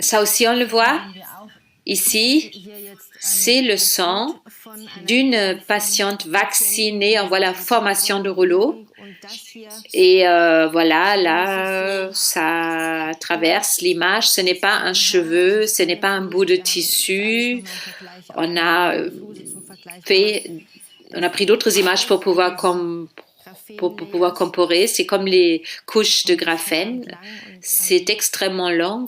Ça aussi, on le voit. Ici, c'est le sang d'une patiente vaccinée. On voit la formation de rouleau. Et voilà, là, ça traverse l'image. Ce n'est pas un cheveu, ce n'est pas un bout de tissu. On a fait, on a pris d'autres images pour pouvoir comparer. C'est comme les couches de graphène. C'est extrêmement long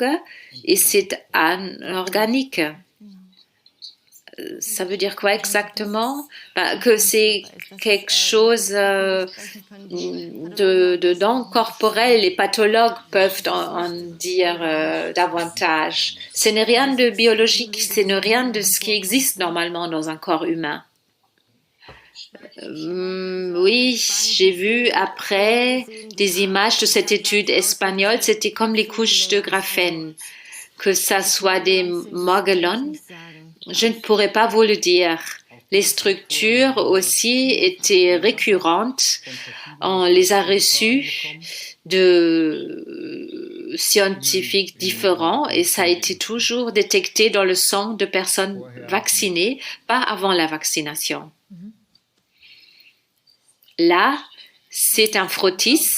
et c'est anorganique. Ça veut dire quoi exactement? Ben, que c'est quelque chose de corporel. Les pathologues peuvent en dire davantage. Ce n'est rien de biologique, ce n'est rien de ce qui existe normalement dans un corps humain. Oui, j'ai vu après des images de cette étude espagnole, c'était comme les couches de graphène, que ça soit des mogollons. Je ne pourrais pas vous le dire. Les structures aussi étaient récurrentes. On les a reçues de scientifiques différents et ça a été toujours détecté dans le sang de personnes vaccinées, pas avant la vaccination. Là, c'est un frottis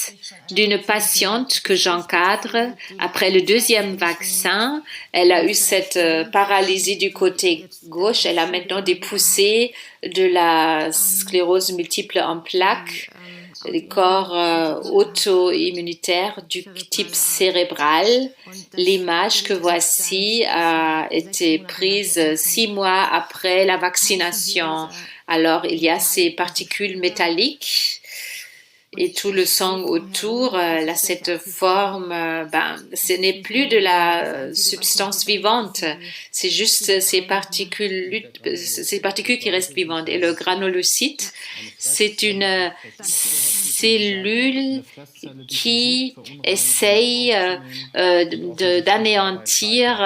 d'une patiente que j'encadre après le deuxième vaccin. Elle a eu cette paralysie du côté gauche. Elle a maintenant des poussées de la sclérose multiple en plaques, les corps auto-immunitaires du type cérébral. L'image que voici a été prise 6 mois après la vaccination. Alors, il y a ces particules métalliques et tout le sang autour, là, cette forme, ce n'est plus de la substance vivante, c'est juste ces particules qui restent vivantes. Et le granulocyte, c'est une cellule qui essaye d'anéantir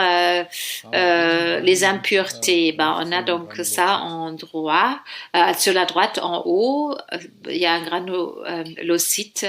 les impuretés. On a donc ça en droit. Sur la droite, en haut, il y a un granulocyte